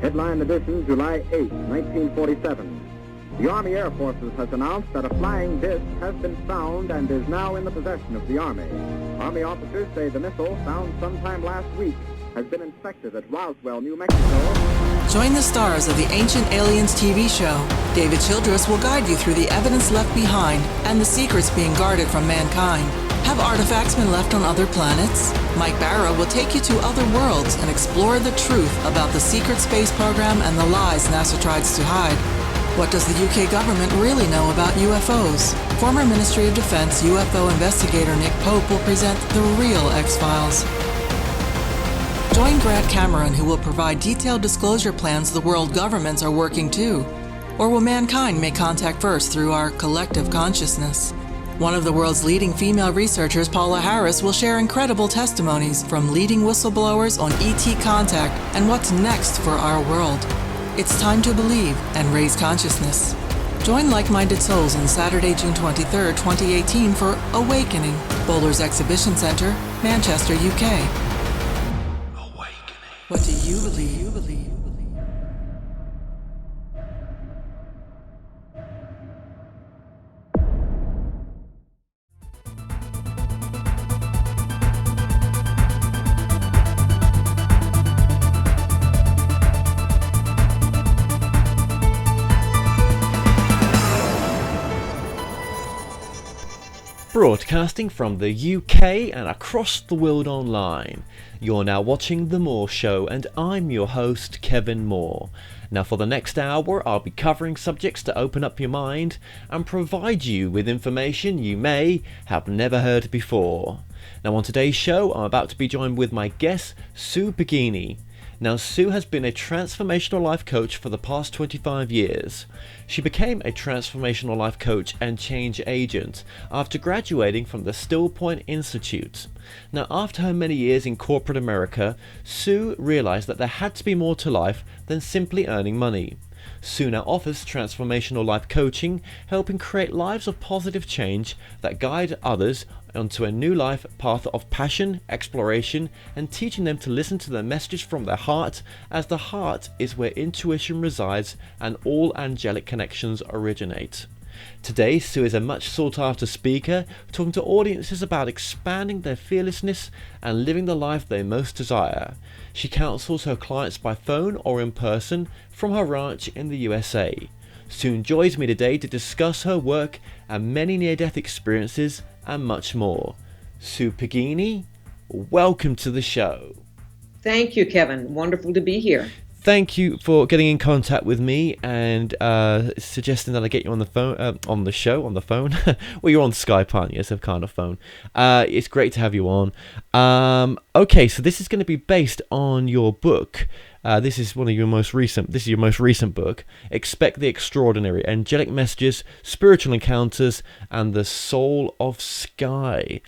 Headline edition, July 8, 1947. The Army Air Forces has announced that a flying disc has been found and is now in the possession of the Army. Army officers say the missile, found sometime last week, has been inspected at Roswell, New Mexico. Join the stars of the Ancient Aliens TV show. David Childress will guide you through the evidence left behind and the secrets being guarded from mankind. Have artifacts been left on other planets? Mike Barra will take you to other worlds and explore the truth about the secret space program and the lies NASA tries to hide. What does the UK government really know about UFOs? Former Ministry of Defense UFO investigator Nick Pope will present the real X-Files. Join Grant Cameron, who will provide detailed disclosure plans the world governments are working to. Or will mankind make contact first through our collective consciousness? One of the world's leading female researchers, Paula Harris, will share incredible testimonies from leading whistleblowers on ET contact and what's next for our world. It's time to believe and raise consciousness. Join like-minded souls on Saturday, June 23rd, 2018 for Awakening, Bowlers Exhibition Centre, Manchester, UK. What do you believe? Broadcasting from the UK and across the world online. You're now watching The Moore Show and I'm your host, Kevin Moore. Now for the next hour, I'll be covering subjects to open up your mind and provide you with information you may have never heard before. Now on today's show, I'm about to be joined with my guest, Sue Pighini. Now Sue has been a transformational life coach for the past 25 years. She became a transformational life coach and change agent after graduating from the Still Point Institute. Now after her many years in corporate America, Sue realized that there had to be more to life than simply earning money. Sue now offers transformational life coaching, helping create lives of positive change that guide others onto a new life path of passion, exploration, and teaching them to listen to the messages from their heart, as the heart is where intuition resides and all angelic connections originate. Today, Sue is a much sought after speaker, talking to audiences about expanding their fearlessness and living the life they most desire. She counsels her clients by phone or in person from her ranch in the USA. Sue joins me today to discuss her work and many near-death experiences and much more. Sue Pighini, welcome to the show. Thank you, Kevin. Wonderful to be here. Thank you for getting in contact with me and suggesting that I get you on the phone, on the show, on the phone. Well, you're on Skype, aren't you? Some kind of phone. It's great to have you on. Okay, so this is going to be based on your book. This is your most recent book. Expect the Extraordinary: Angelic Messages, Spiritual Encounters, and the Soul of Skye.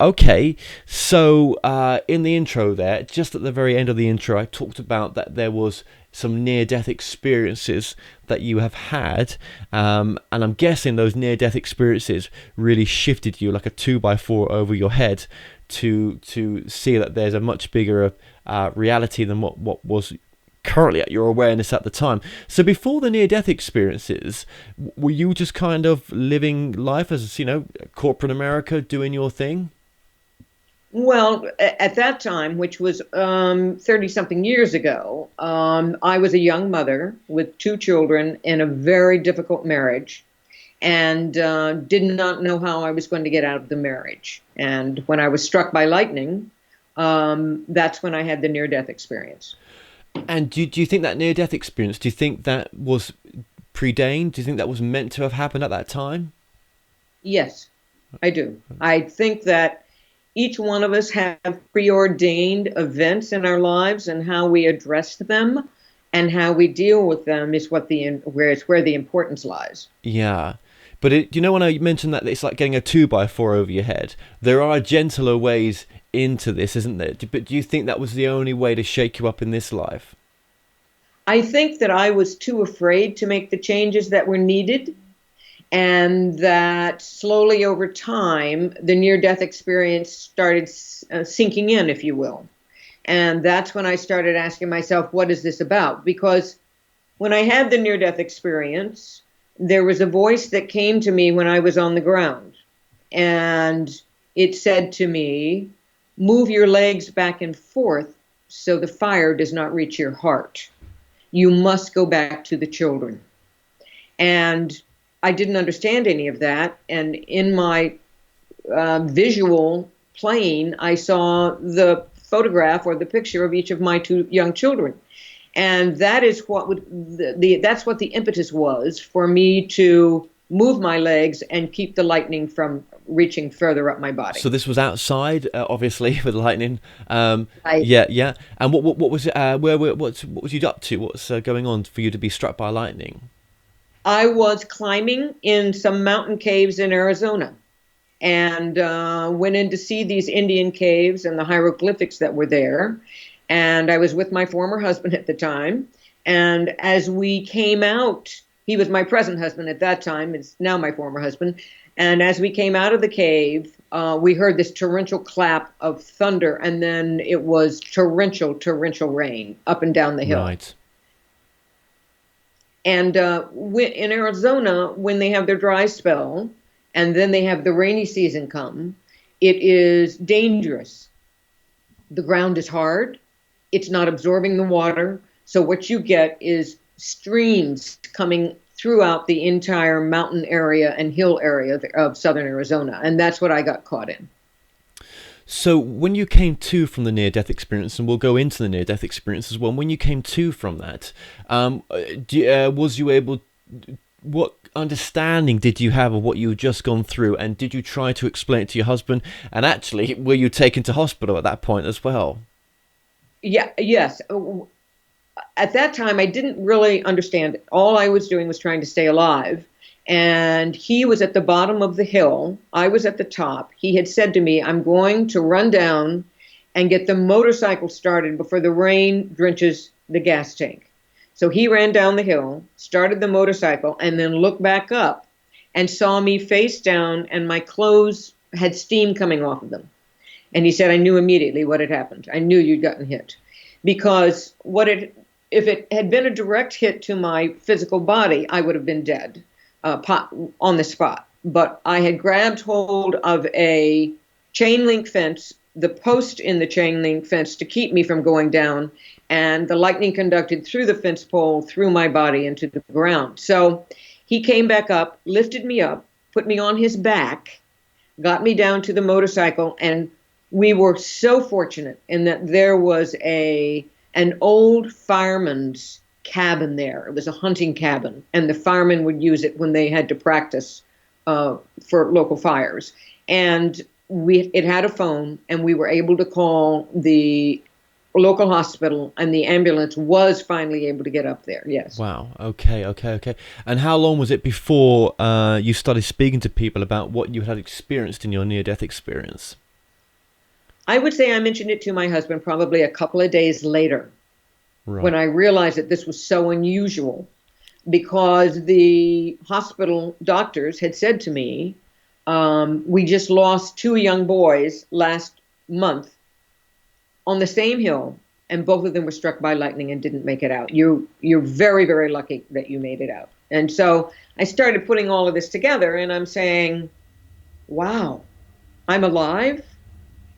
Okay, so in the intro there, just at the very end of the intro, I talked about that there was some near-death experiences that you have had, and I'm guessing those near-death experiences really shifted you like a 2x4 over your head to see that there's a much bigger reality than what was currently at your awareness at the time. So before the near-death experiences, were you just kind of living life as, corporate America, doing your thing? Well, at that time, which was 30-something years ago, I was a young mother with 2 children in a very difficult marriage, and did not know how I was going to get out of the marriage. And when I was struck by lightning, that's when I had the near-death experience. And do you think that near-death experience, do you think that was preordained? Do you think that was meant to have happened at that time? Yes, I do. I think that each one of us have preordained events in our lives, and how we address them and how we deal with them is where the importance lies. Yeah. But when I mentioned that it's like getting a 2x4 over your head, there are gentler ways into this, isn't there? But do you think that was the only way to shake you up in this life? I think that I was too afraid to make the changes that were needed, and that slowly over time, the near-death experience started sinking in, if you will. And that's when I started asking myself, what is this about? Because when I had the near-death experience, there was a voice that came to me when I was on the ground. And it said to me, move your legs back and forth so the fire does not reach your heart. You must go back to the children. And I didn't understand any of that. And in my visual plane, I saw the photograph or the picture of each of my two young children. And that is what that's what the impetus was for me to move my legs and keep the lightning from reaching further up my body. So this was outside, obviously, with lightning. Right. Yeah. And what was it? What was you up to? What's going on for you to be struck by lightning? I was climbing in some mountain caves in Arizona, and went in to see these Indian caves and the hieroglyphics that were there. And I was with my former husband at the time. And as we came out, he was my present husband at that time. It's now my former husband. And as we came out of the cave, we heard this torrential clap of thunder. And then it was torrential rain up and down the hill. Right. And in Arizona, when they have their dry spell, and then they have the rainy season come, it is dangerous. The ground is hard. It's not absorbing the water. So what you get is streams coming throughout the entire mountain area and hill area of southern Arizona. And that's what I got caught in. So when you came to from the near-death experience, and we'll go into the near-death experience as well, when you came to from that, was you able... What understanding did you have of what you had just gone through, and did you try to explain it to your husband? And actually, were you taken to hospital at that point as well? Yes. At that time, I didn't really understand it. All I was doing was trying to stay alive. And he was at the bottom of the hill. I was at the top. He had said to me, I'm going to run down and get the motorcycle started before the rain drenches the gas tank. So he ran down the hill, started the motorcycle, and then looked back up and saw me face down, and my clothes had steam coming off of them. And he said, I knew immediately what had happened. I knew you'd gotten hit. Because if it had been a direct hit to my physical body, I would have been dead on the spot. But I had grabbed hold of a chain link fence, the post in the chain link fence to keep me from going down, and the lightning conducted through the fence pole, through my body into the ground. So he came back up, lifted me up, put me on his back, got me down to the motorcycle, and we were so fortunate in that there was an old fireman's cabin there. It was a hunting cabin, and the firemen would use it when they had to practice for local fires. And it had a phone, and we were able to call the local hospital, and the ambulance was finally able to get up there. Yes. Wow. Okay. And how long was it before you started speaking to people about what you had experienced in your near-death experience? I would say I mentioned it to my husband probably a couple of days later, right, when I realized that this was so unusual, because the hospital doctors had said to me, we just lost 2 young boys last month on the same hill, and both of them were struck by lightning and didn't make it out. You're very, very lucky that you made it out. And so I started putting all of this together, and I'm saying, wow, I'm alive.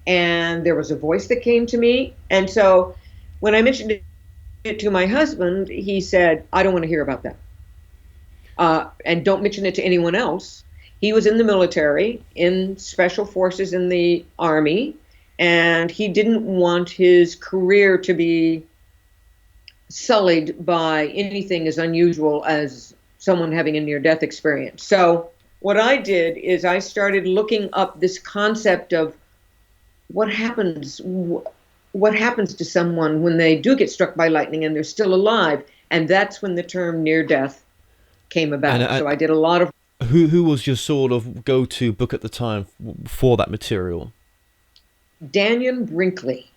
And there was a voice that came to me. And so when I mentioned it to my husband, he said, I don't want to hear about that. And don't mention it to anyone else. He was in the military, in special forces in the Army, and he didn't want his career to be sullied by anything as unusual as someone having a near-death experience. So what I did is I started looking up this concept of what happens to someone when they do get struck by lightning and they're still alive. And that's when the term near-death came about. So I did a lot of... Who was your sort of go-to book at the time for that material? Daniel Brinkley.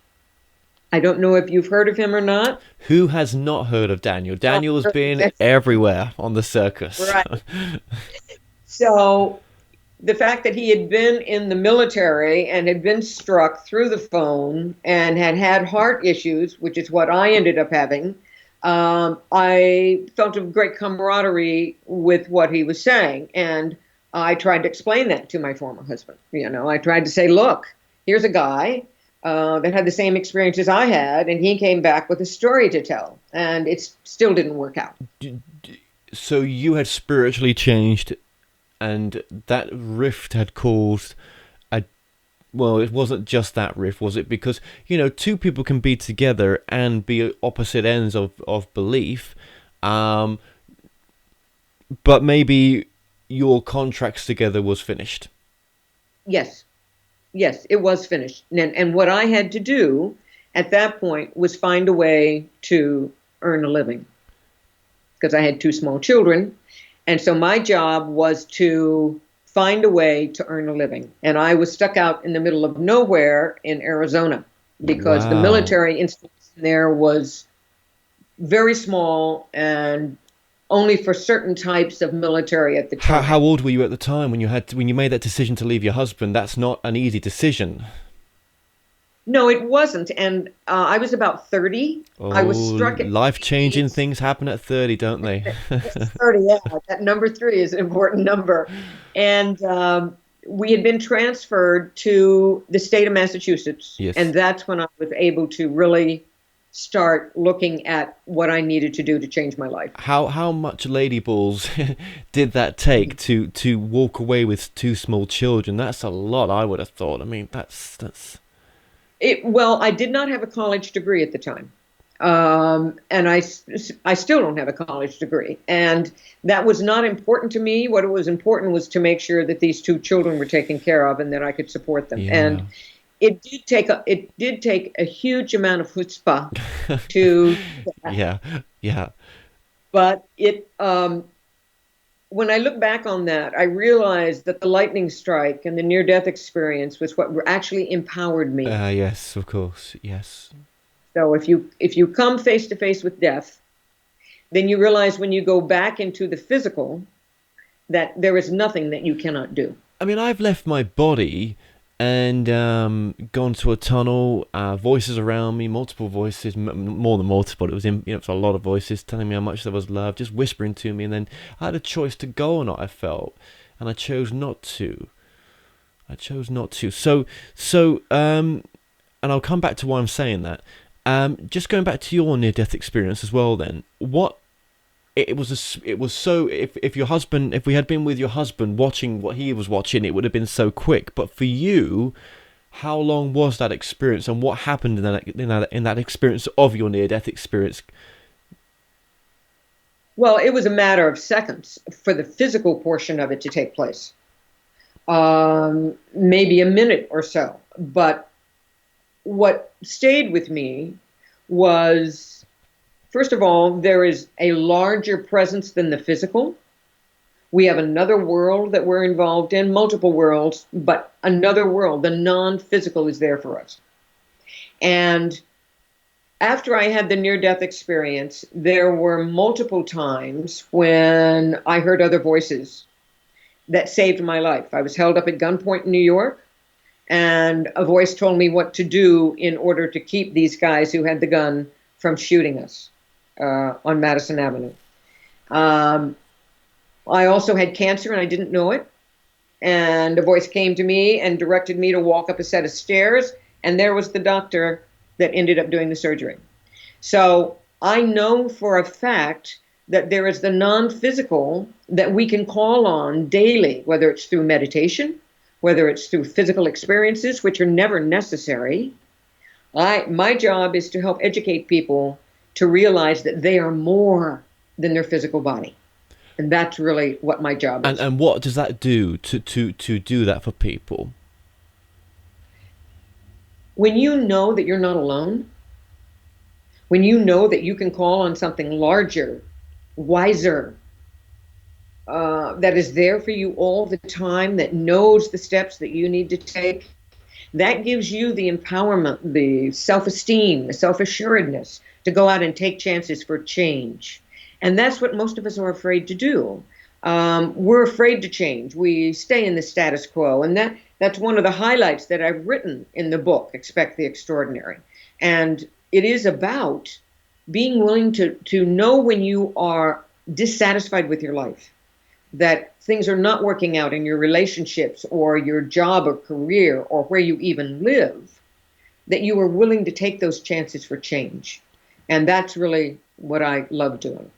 I don't know if you've heard of him or not. Who has not heard of Daniel? Daniel has been everywhere on the circus. Right. So the fact that he had been in the military and had been struck through the phone and had had heart issues, which is what I ended up having, I felt a great camaraderie with what he was saying. And I tried to explain that to my former husband. I tried to say, look, here's a guy that had the same experience as I had, and he came back with a story to tell. And it still didn't work out. So you had spiritually changed, and that rift had caused well, it wasn't just that rift, was it? Because, two people can be together and be opposite ends of belief, but maybe your contracts together was finished. Yes, it was finished. And what I had to do at that point was find a way to earn a living, because I had 2 small children. And so my job was to find a way to earn a living. And I was stuck out in the middle of nowhere in Arizona, because the military installation there was very small and only for certain types of military at the time. How old were you at the time when you made that decision to leave your husband? That's not an easy decision. No, it wasn't. And I was about 30. I was struck at life-changing things happen at 30, don't they? 30, yeah. That number 3 is an important number. And we had been transferred to the state of Massachusetts. Yes. And that's when I was able to really start looking at what I needed to do to change my life. How much lady balls did that take to walk away with 2 small children? That's a lot, I would have thought. I mean, that's... Well, I did not have a college degree at the time. And I still don't have a college degree. And that was not important to me. What was important was to make sure that these 2 children were taken care of and that I could support them. Yeah. And it did take a huge amount of chutzpah to Yeah. But when I look back on that, I realized that the lightning strike and the near-death experience was what actually empowered me. Yes, of course, yes. So if you come face to face with death, then you realize when you go back into the physical that there is nothing that you cannot do. I mean, I've left my body and gone to a tunnel, voices around me, multiple voices, more than multiple. It was it's a lot of voices telling me how much there was love, just whispering to me. And then I had a choice to go or not, I felt, and I chose not to. So, and I'll come back to why I'm saying that. Just going back to your near-death experience as well. Then, it was so. If we had been with your husband watching what he was watching, it would have been so quick. But for you, how long was that experience, and what happened in that experience of your near-death experience? Well, it was a matter of seconds for the physical portion of it to take place. Maybe a minute or so. But what stayed with me was, first of all, there is a larger presence than the physical. We have another world that we're involved in, multiple worlds, but another world, the non-physical, is there for us. And after I had the near-death experience, there were multiple times when I heard other voices that saved my life. I was held up at gunpoint in New York, and a voice told me what to do in order to keep these guys who had the gun from shooting us on Madison Avenue. I also had cancer and I didn't know it. And a voice came to me and directed me to walk up a set of stairs, and there was the doctor that ended up doing the surgery. So I know for a fact that there is the non-physical that we can call on daily, whether it's through meditation, whether it's through physical experiences, which are never necessary. My job is to help educate people to realize that they are more than their physical body. And that's really what my job is. And what does that do to do that for people? When you know that you're not alone, when you know that you can call on something larger, wiser, that is there for you all the time, that knows the steps that you need to take, that gives you the empowerment, the self-esteem, the self-assuredness to go out and take chances for change. And that's what most of us are afraid to do. we're afraid to change. We stay in the status quo. And that's one of the highlights that I've written in the book, Expect the Extraordinary. And it is about being willing to know when you are dissatisfied with your life, that things are not working out in your relationships or your job or career or where you even live, that you are willing to take those chances for change. And that's really what I love doing.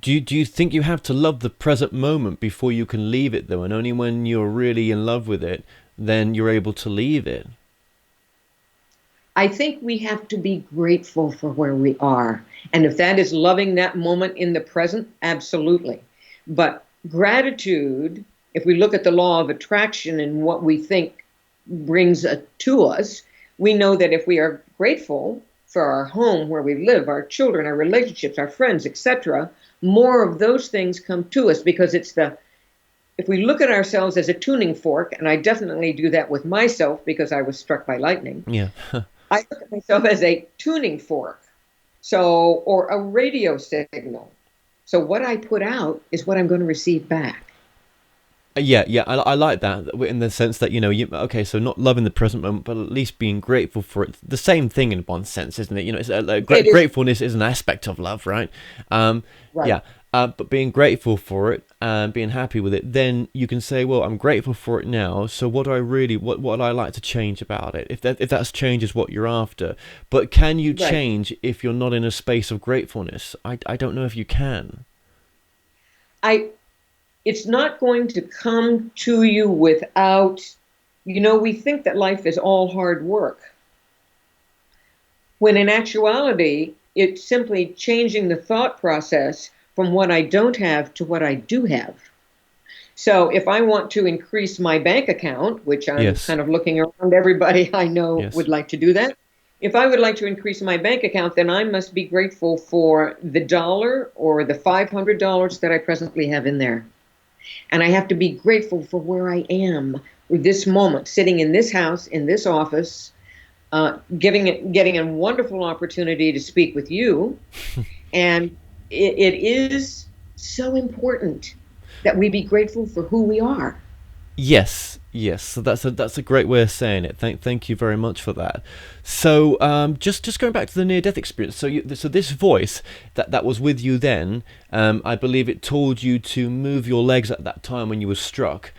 Do you think you have to love the present moment before you can leave it, though? And only when you're really in love with it, then you're able to leave it? I think we have to be grateful for where we are. And if that is loving that moment in the present, absolutely. But gratitude, if we look at the law of attraction and what we think brings to us, we know that if we are grateful for our home, where we live, our children, our relationships, our friends, etc., more of those things come to us, because if we look at ourselves as a tuning fork, and I definitely do that with myself because I was struck by lightning. Yeah. I look at myself as a tuning fork, or a radio signal. So what I put out is what I'm going to receive back. Yeah, I like that, in the sense that, okay, so not loving the present moment, but at least being grateful for it. The same thing in one sense, isn't it? It's gratefulness is an aspect of love, right? Right. Yeah, but being grateful for it and being happy with it, then you can say, well, I'm grateful for it now. So what would I like to change about it? If that change is what you're after, but can you change if you're not in a space of gratefulness? I don't know if you can. It's not going to come to you without, we think that life is all hard work, when in actuality, it's simply changing the thought process from what I don't have to what I do have. So if I want to increase my bank account, which I'm kind of looking around, everybody I know would like to do that. If I would like to increase my bank account, then I must be grateful for the dollar or the $500 that I presently have in there. And I have to be grateful for where I am this moment, sitting in this house, in this office, getting a wonderful opportunity to speak with you. And it is so important that we be grateful for who we are. Yes. So that's a great way of saying it. Thank you very much for that. So just going back to the near-death experience. So this voice that was with you then, I believe it told you to move your legs at that time when you were struck,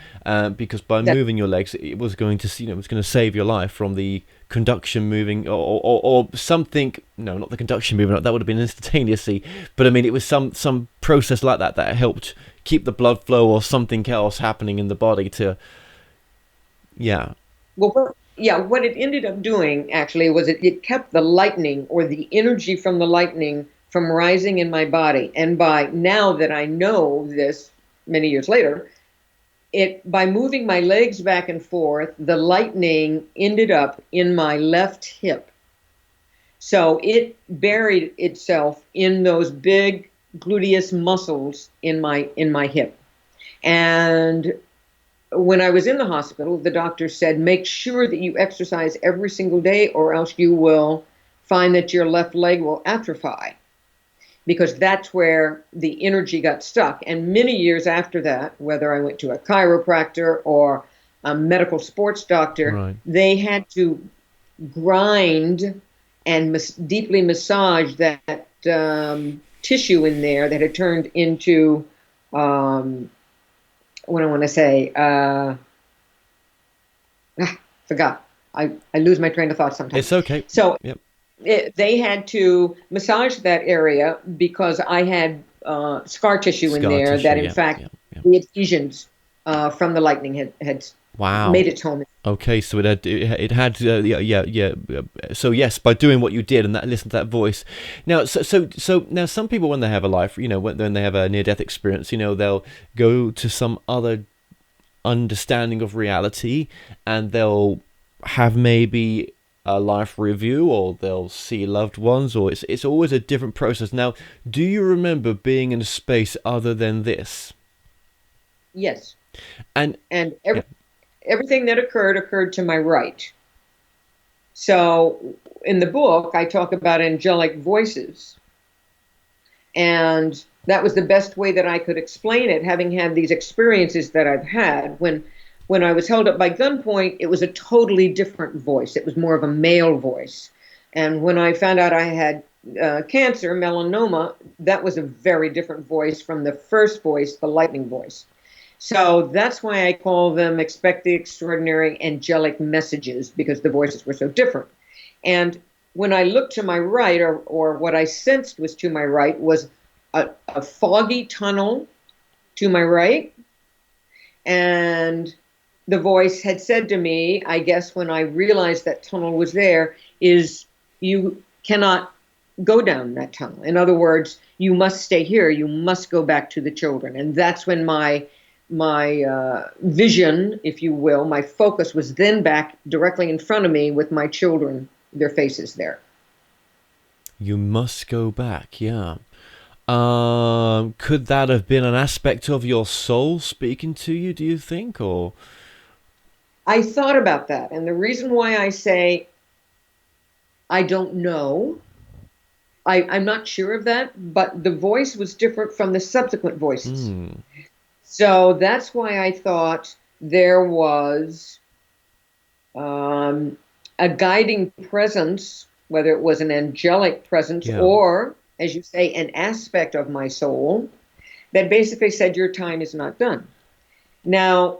because by moving your legs, it was going to it was going to save your life from the conduction moving or something. No, not the conduction moving. That would have been instantaneously. But I mean, it was some process like that helped keep the blood flow or something else happening in the body to. Yeah. Well, what it ended up doing actually was it kept the lightning, or the energy from the lightning, from rising in my body. And by now that I know this many years later, by moving my legs back and forth, the lightning ended up in my left hip. So it buried itself in those big gluteus muscles in my hip. And when I was in the hospital, the doctor said, make sure that you exercise every single day, or else you will find that your left leg will atrophy, because that's where the energy got stuck. And many years after that, whether I went to a chiropractor or a medical sports doctor, they had to grind and deeply massage that tissue in there that had turned into what I want to say, forgot. I lose my train of thought sometimes. It's okay. So they had to massage that area because I had scar tissue in there that, in fact, the adhesions from the lightning had made its home. Okay, so it had So yes, by doing what you did and listen to that voice. Now, so now some people, when they have a life, when they have a near-death experience, they'll go to some other understanding of reality, and they'll have maybe a life review, or they'll see loved ones, or it's always a different process. Now, do you remember being in a space other than this? Yes. And everything that occurred to my right. So in the book, I talk about angelic voices. And That was the best way that I could explain it, having had these experiences that I've had. When I was held up by gunpoint, it was a totally different voice. It was more of a male voice. And when I found out I had cancer, melanoma, that was a very different voice from the first voice, the lightning voice. So that's why I call them Expect the Extraordinary Angelic Messages, because the voices were so different. And when I looked to my right, or what I sensed was to my right, was a foggy tunnel to my right. And the voice had said to me, I guess when I realized that tunnel was there, is you cannot go down that tunnel. In other words, you must stay here. You must go back to the children. And that's when my vision, if you will, my focus was then back directly in front of me with my children, their faces there. You must go back, yeah. Could that have been an aspect of your soul speaking to you, do you think, or? I thought about that, and the reason why I say I don't know, I'm not sure of that, but the voice was different from the subsequent voices. So that's why I thought there was a guiding presence, whether it was an angelic presence or, as you say, an aspect of my soul that basically said your time is not done. Now,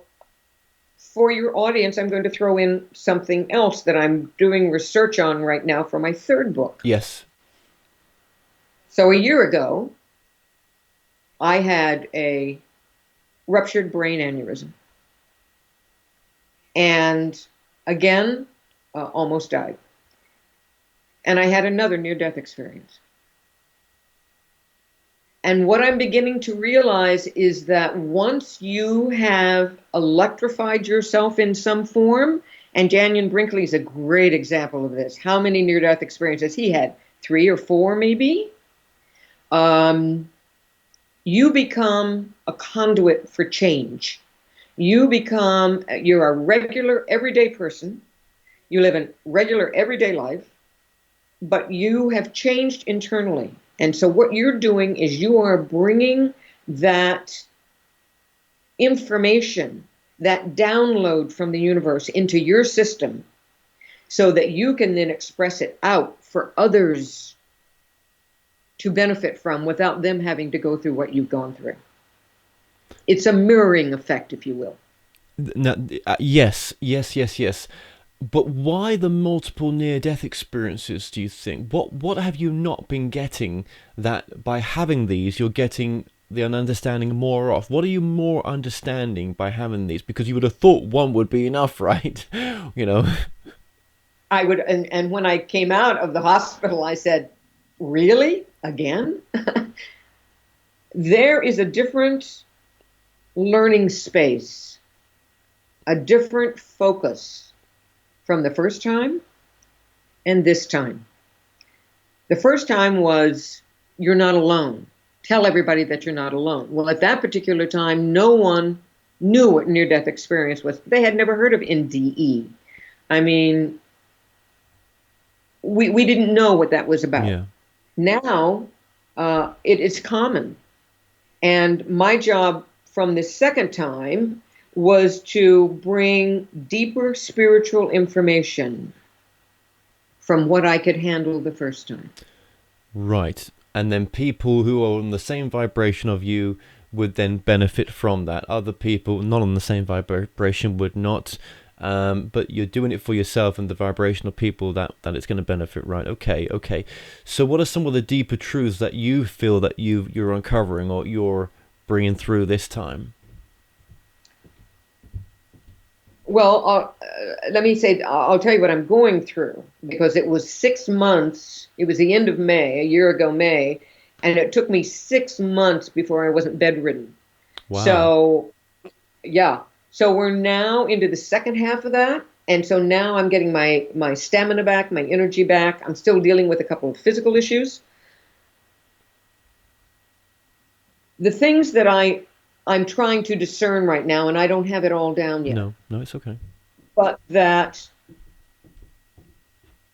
for your audience, I'm going to throw in something else that I'm doing research on right now for my third book. Yes. So a year ago, I had a ruptured brain aneurysm. And again, almost died. And I had another near-death experience. And what I'm beginning to realize is that once you have electrified yourself in some form, and Daniel Brinkley is a great example of this. How many near-death experiences he had? 3 or 4 maybe? You become a conduit for change. You're a regular, everyday person. You live a regular, everyday life, but you have changed internally. And so what you're doing is you are bringing that information, that download from the universe into your system so that you can then express it out for others to benefit from without them having to go through what you've gone through. It's a mirroring effect, if you will. No, yes. But why the multiple near-death experiences, do you think? What have you not been getting that by having these, you're getting the understanding more of? What are you more understanding by having these? Because you would have thought one would be enough, right? You know? I would, and when I came out of the hospital, I said, really? Again? There is a different learning space, a different focus from the first time and this time. The first time was, you're not alone. Tell everybody that you're not alone. Well, at that particular time, no one knew what near-death experience was. They had never heard of NDE. I mean, we didn't know what that was about. Yeah. Now, it is common. And my job from the second time was to bring deeper spiritual information from what I could handle the first time. Right. And then people who are on the same vibration of you would then benefit from that. Other people not on the same vibration would not. But you're doing it for yourself and the vibration of people that it's going to benefit, right? Okay. So what are some of the deeper truths that you feel that you're uncovering or you're bringing through this time? Well, let me say, I'll tell you what I'm going through, because it was 6 months. It was the end of May, a year ago May, and it took me 6 months before I wasn't bedridden. Wow. So, yeah. So we're now into the second half of that. And so now I'm getting my stamina back, my energy back. I'm still dealing with a couple of physical issues. The things that I'm trying to discern right now, and I don't have it all down yet. No, it's okay. But that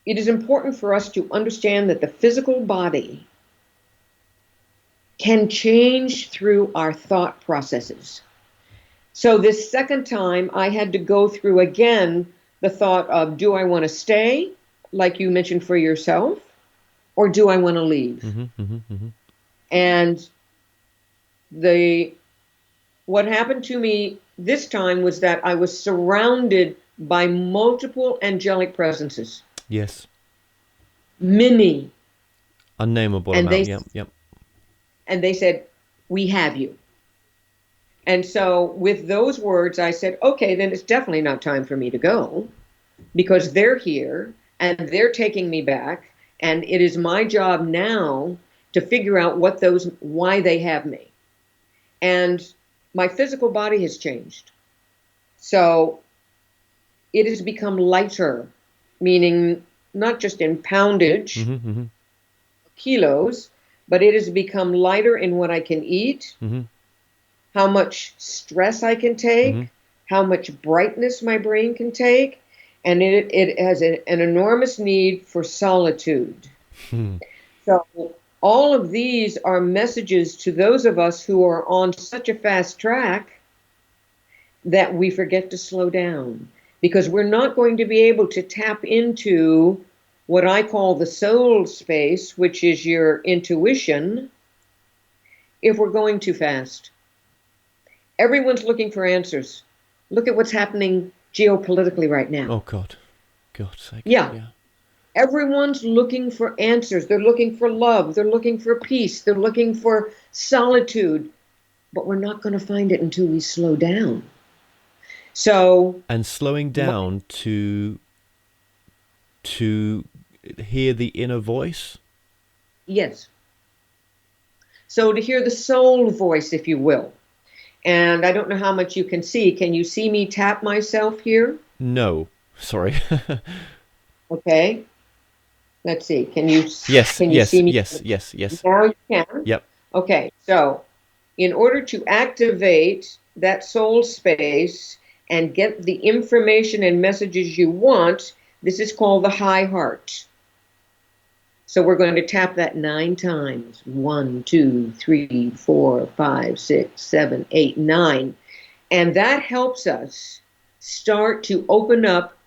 it is important for us to understand that the physical body can change through our thought processes. So this second time, I had to go through again the thought of, do I want to stay, like you mentioned for yourself, or do I want to leave? And what happened to me this time was that I was surrounded by multiple angelic presences. Yes. Many. Unnameable and amount. Yep. And they said, we have you. And so with those words, I said, okay, then it's definitely not time for me to go, because they're here and they're taking me back. And it is my job now to figure out why they have me. And my physical body has changed. So it has become lighter, meaning not just in poundage, kilos, but it has become lighter in what I can eat, how much stress I can take, how much brightness my brain can take, and it has an enormous need for solitude. So all of these are messages to those of us who are on such a fast track that we forget to slow down, because we're not going to be able to tap into what I call the soul space, which is your intuition, if we're going too fast. Everyone's looking for answers. Look at what's happening geopolitically right now. Oh, God. God's sake. Yeah. Everyone's looking for answers. They're looking for love. They're looking for peace. They're looking for solitude. But we're not going to find it until we slow down. And slowing down to hear the inner voice? Yes. So to hear the soul voice, if you will. And I don't know how much you can see. Can you see me tap myself here? No. Sorry. Okay. Let's see. Can you see me? Yes. Now you can. Yep. Okay. So in order to activate that soul space and get the information and messages you want, this is called the high heart. So we're going to tap that 9 times. 1, 2, 3, 4, 5, 6, 7, 8, 9. And that helps us start to open up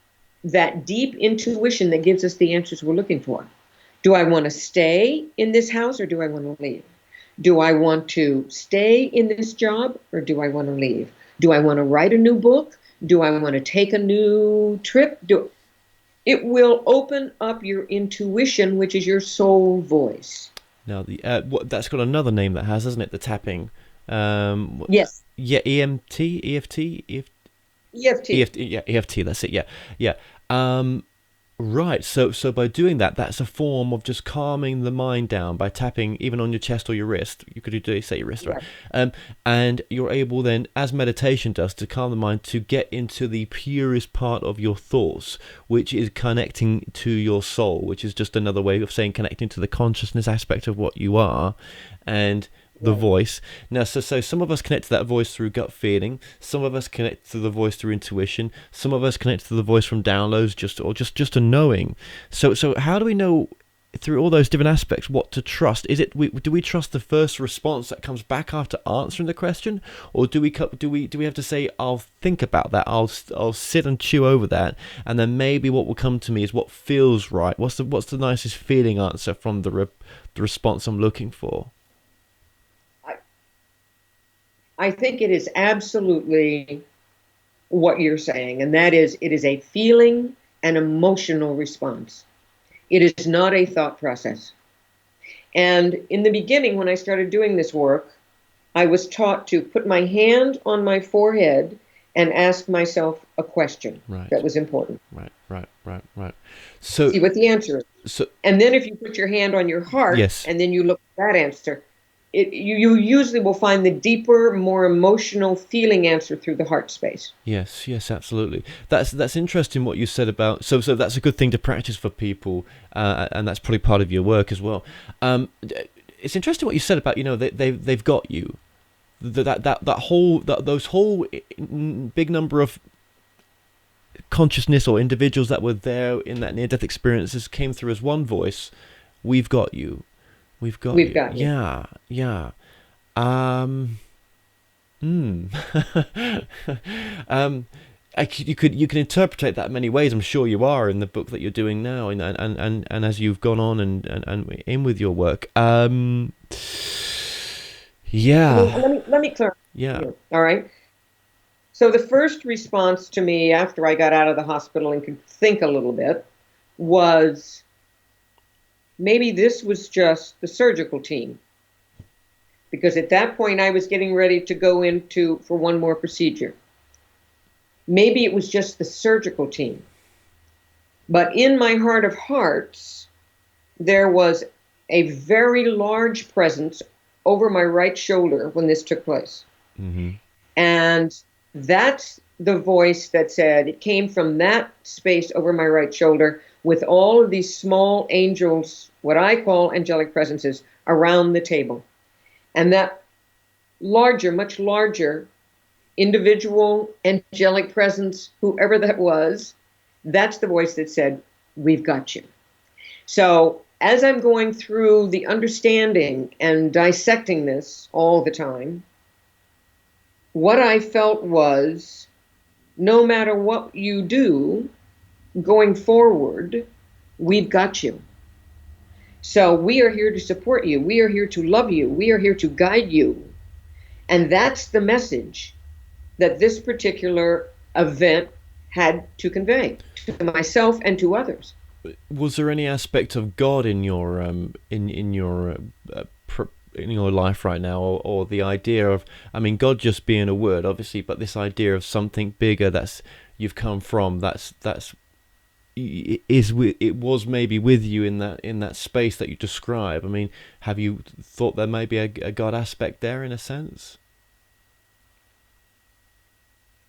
that deep intuition that gives us the answers we're looking for. Do I want to stay in this house or do I want to leave? Do I want to stay in this job or do I want to leave? Do I want to write a new book? Do I want to take a new trip? It will open up your intuition, which is your soul voice. Now, that's got another name that has, hasn't it? The tapping. Yes. Yeah, EMT, EFT, EFT. Yeah, EFT. That's it. Yeah. Right. So by doing that, that's a form of just calming the mind down by tapping even on your chest or your wrist. You could say your wrist, right? And you're able then, as meditation does, to calm the mind, to get into the purest part of your thoughts, which is connecting to your soul, which is just another way of saying connecting to the consciousness aspect of what you are, and the voice. Now, so some of us connect to that voice through gut feeling. Some of us connect to the voice through intuition. Some of us connect to the voice from downloads, just a knowing. So how do we know through all those different aspects what to trust? Do we trust the first response that comes back after answering the question, or do we have to say, I'll think about that, I'll sit and chew over that, and then maybe what will come to me is what feels right? What's the nicest feeling answer from the response I'm looking for? I think it is absolutely what you're saying, and that is, it is a feeling and emotional response. It is not a thought process. And in the beginning, when I started doing this work, I was taught to put my hand on my forehead and ask myself a question that was important. Right. So see what the answer is. And then if you put your hand on your heart, and then you look at that answer, you usually will find the deeper, more emotional feeling answer through the heart space. Yes, absolutely. That's interesting what you said about. So that's a good thing to practice for people, and that's probably part of your work as well. It's interesting what you said about they've got you. Those whole big number of consciousness or individuals that were there in that near-death experiences came through as one voice. We've got you. We've got you. Yeah. Hmm. You can interpret that many ways. I'm sure you are in the book that you're doing now, and as you've gone on and in with your work. Yeah. Let me clarify. Yeah. Here, all right. So the first response to me after I got out of the hospital and could think a little bit was maybe this was just the surgical team. Because at that point I was getting ready to go for one more procedure. Maybe it was just the surgical team. But in my heart of hearts, there was a very large presence over my right shoulder when this took place. Mm-hmm. And that's the voice that said, it came from that space over my right shoulder with all of these small angels, what I call angelic presences, around the table. And that larger, much larger individual angelic presence, whoever that was, that's the voice that said, we've got you. So as I'm going through the understanding and dissecting this all the time, what I felt was, no matter what you do going forward, we've got you. So we are here to support you. We are here to love you. We are here to guide you. And that's the message that this particular event had to convey to myself and to others. Was there any aspect of God in your in your life right now, or the idea of, I mean, God just being a word, obviously, but this idea of something bigger that's you've come from, it was maybe with you in that space that you describe? I mean, have you thought there may be a God aspect there in a sense?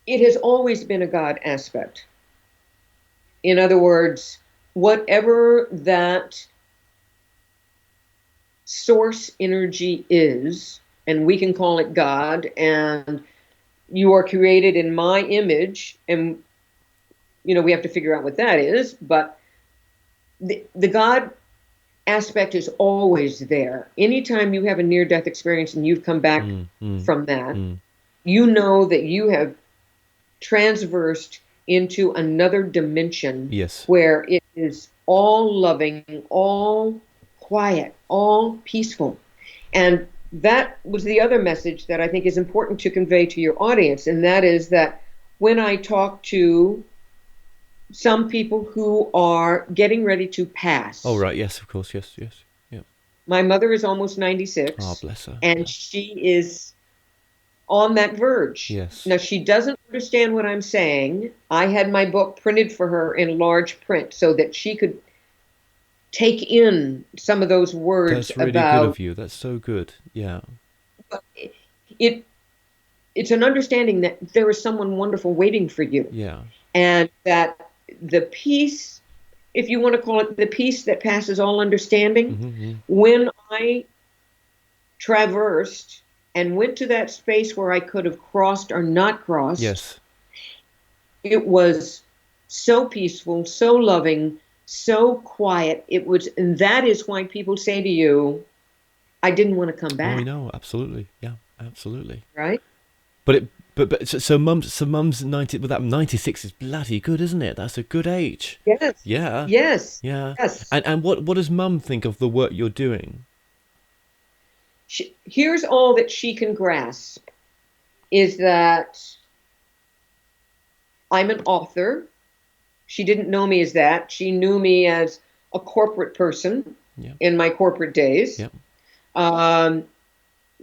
It has always been a God aspect. In other words, whatever that source energy is, and we can call it God, and you are created in my image, and we have to figure out what that is, but the God aspect is always there. Anytime you have a near-death experience and you've come back from that, you know that you have transversed into another dimension. Yes. Where it is all loving, all quiet, all peaceful. And that was the other message that I think is important to convey to your audience, and that is that when I talk to some people who are getting ready to pass. Oh, right. Yes, of course. Yes. Yeah. My mother is almost 96. Oh, bless her. And she is on that verge. Yes. Now, she doesn't understand what I'm saying. I had my book printed for her in large print so that she could take in some of those words. That's really good of you. That's so good. Yeah. It's an understanding that there is someone wonderful waiting for you. Yeah. And that the peace, if you want to call it the peace that passes all understanding, when I traversed and went to that space where I could have crossed or not crossed, yes, it was so peaceful, so loving, so quiet. And that is why people say to you, I didn't want to come back. Oh, we know, absolutely. Yeah, absolutely. Right? So mum's 90, but that 96 is bloody good, isn't it? That's a good age. Yes. Yeah. Yes. Yeah. Yes. And what does mum think of the work you're doing? Here's all that she can grasp, is that I'm an author. She didn't know me as that. She knew me as a corporate person in my corporate days. Yeah.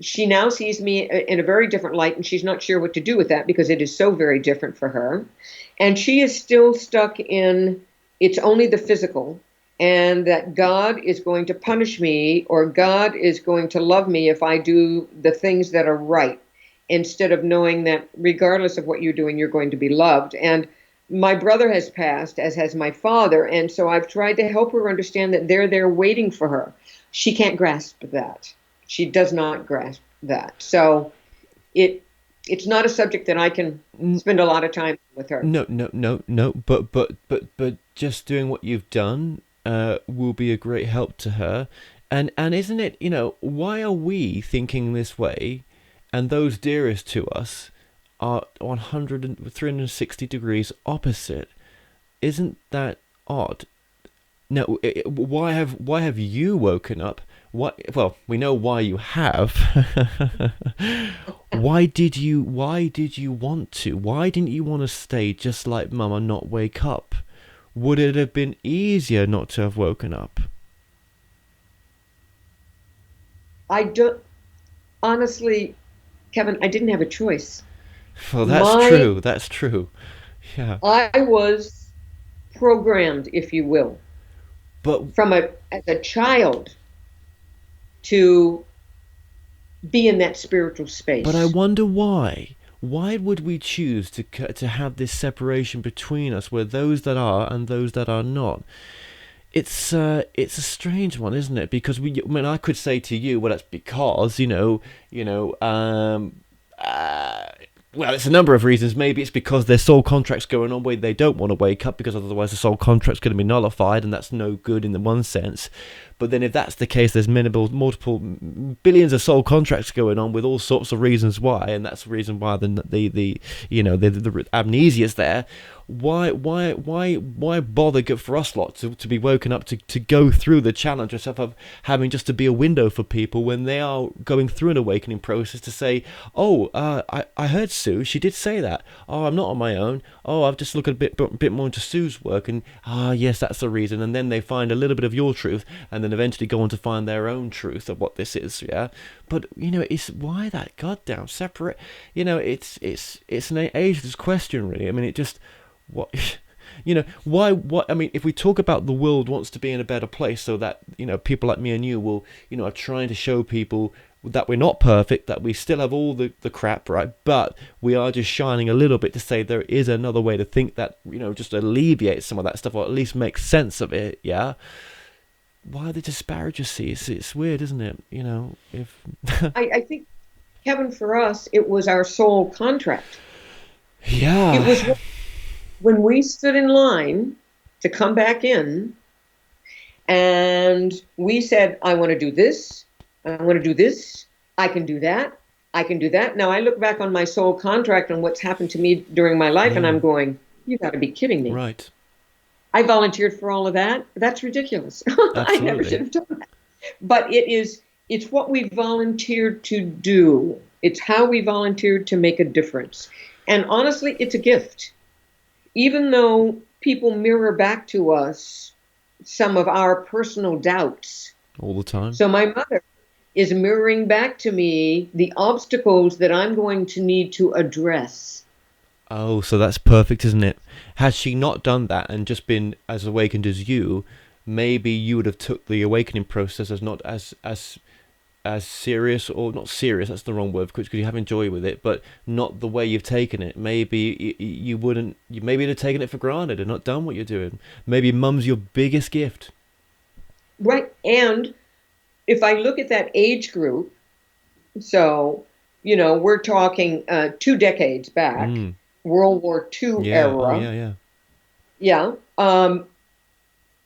She now sees me in a very different light, and she's not sure what to do with that because it is so very different for her. And she is still stuck in, it's only the physical, and that God is going to punish me, or God is going to love me if I do the things that are right, instead of knowing that regardless of what you're doing, you're going to be loved. And my brother has passed, as has my father, and so I've tried to help her understand that they're there waiting for her. She can't grasp that. She does not grasp that. So it's not a subject that I can spend a lot of time with her. No. But just doing what you've done will be a great help to her And isn't it, why are we thinking this way, and those dearest to us are 360 degrees opposite? Isn't that odd? Now, why have you woken up? Well, we know why you have. Why did you want to? Why didn't you want to stay just like Mum and not wake up? Would it have been easier not to have woken up? I don't, honestly, Kevin, I didn't have a choice. Well, My, that's true. Yeah. I was programmed, if you will, But as a child to be in that spiritual I space. wonder why. Why would we choose to have this separation between us, where those that are and those that are not? It's a strange one, isn't it? Because I could say to you, well, that's because well, it's a number of reasons. Maybe it's because there's soul contracts going on where they don't want to wake up, because otherwise the soul contract's going to be nullified, and that's no good in the one sense. But then if that's the case, there's multiple billions of soul contracts going on with all sorts of reasons why, and that's the reason why the amnesia's there. Why bother for us lot to be woken up to go through the challenge of having just to be a window for people when they are going through an awakening process, to say, oh, I heard Sue, she did say that. Oh, I'm not on my own. Oh, I've just looked a bit more into Sue's work, and yes, that's the reason. And then they find a little bit of your truth, and then eventually go on to find their own truth of what this is. Yeah, but it's why that goddamn separate. It's an ageless question, really. I mean, it just what. Why? What? I mean, if we talk about the world wants to be in a better place, so that people like me and you will, are trying to show people that we're not perfect, that we still have all the crap, right? But we are just shining a little bit to say there is another way to think that, just alleviates some of that stuff, or at least makes sense of it, yeah? Why the disparage, you see? It's weird, isn't it? If... I think, Kevin, for us, it was our soul contract. Yeah. It was when we stood in line to come back in, and we said, I want to do this, I want to do this, I can do that, I can do that. Now I look back on my soul contract and what's happened to me during my life, and I'm going, you got to be kidding me. Right. I volunteered for all of that. That's ridiculous. I never should have done that. But it's what we volunteered to do. It's how we volunteered to make a difference. And honestly, it's a gift. Even though people mirror back to us some of our personal doubts. All the time. So my mother is mirroring back to me the obstacles that I'm going to need to address. Oh, so that's perfect, isn't it? Had she not done that and just been as awakened as you, maybe you would have took the awakening process as not as serious, or not serious, that's the wrong word, because you have joy with it, but not the way you've taken it. Maybe you wouldn't, maybe you'd have taken it for granted and not done what you're doing. Maybe Mum's your biggest gift. Right, and if I look at that age group, so, we're talking 2 decades back, World War II era. Oh, yeah. Yeah.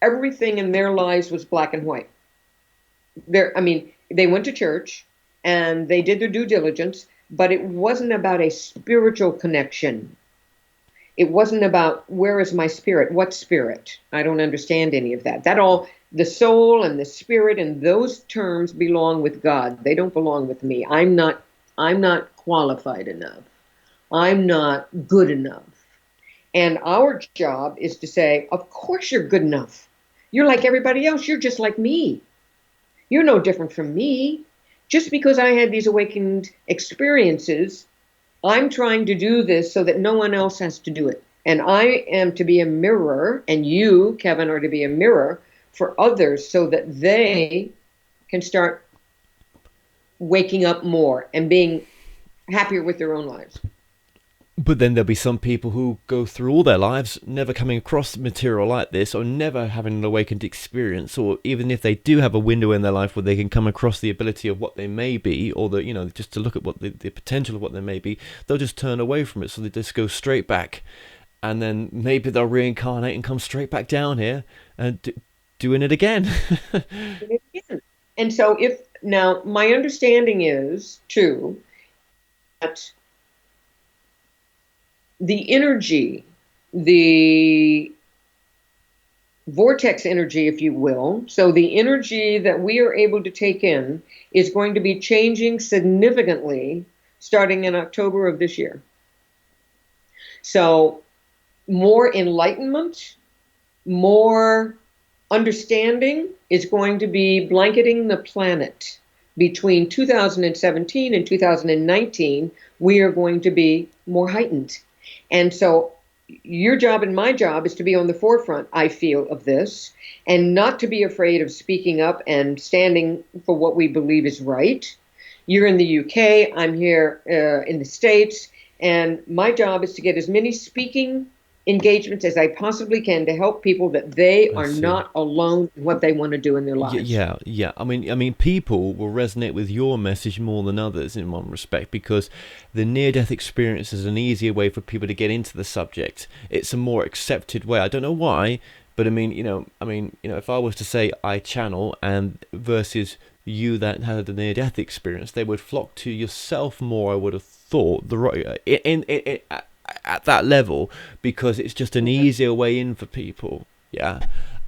Everything in their lives was black and white. They went to church and they did their due diligence, but it wasn't about a spiritual connection. It wasn't about, where is my spirit? What spirit? I don't understand any of that. The soul and the spirit and those terms belong with God. They don't belong with me. I'm not qualified enough. I'm not good enough. And our job is to say, of course you're good enough. You're like everybody else. You're just like me. You're no different from me. Just because I had these awakened experiences, I'm trying to do this so that no one else has to do it. And I am to be a mirror, and you, Kevin, are to be a mirror for others so that they can start waking up more and being happier with their own lives. But then there'll be some people who go through all their lives never coming across material like this, or never having an awakened experience, or even if they do have a window in their life where they can come across the ability of what they may be, or just to look at what the potential of what they may be, they'll just turn away from it. So they just go straight back, and then maybe they'll reincarnate and come straight back down here and doing it again. And so now my understanding is too that the energy, the vortex energy, if you will, so the energy that we are able to take in is going to be changing significantly starting in October of this year. So more enlightenment, more understanding is going to be blanketing the planet. Between 2017 and 2019, we are going to be more heightened. And so your job and my job is to be on the forefront, I feel, of this, and not to be afraid of speaking up and standing for what we believe is right. You're in the UK, I'm here in the States, and my job is to get as many speaking engagements as I possibly can to help people that they are not alone in what they want to do in their lives. Yeah. I mean, people will resonate with your message more than others in one respect, because the near-death experience is an easier way for people to get into the subject. It's a more accepted way. I don't know why, but I mean, if I was to say I channel and versus you that had a near-death experience, they would flock to yourself more. I would have thought at that level, because it's just an easier way in for people.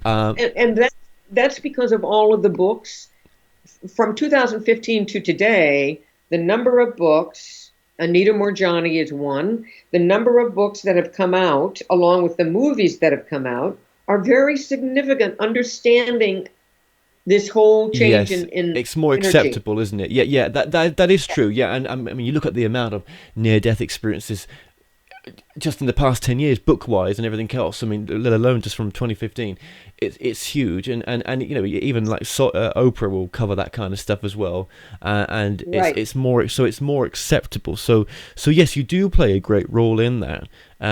And that's because of all of the books from 2015 to today. The number of books, Anita Moorjani is one, the number of books that have come out along with the movies that have come out are very significant, understanding this whole change in it's more energy. acceptable, isn't it? That is true. And I mean, you look at the amount of near-death experiences just in the past 10 years, book-wise and everything else. I mean, let alone just from 2015, it's huge. And even like Oprah will cover that kind of stuff as well. And it's more acceptable. So yes, you do play a great role in that,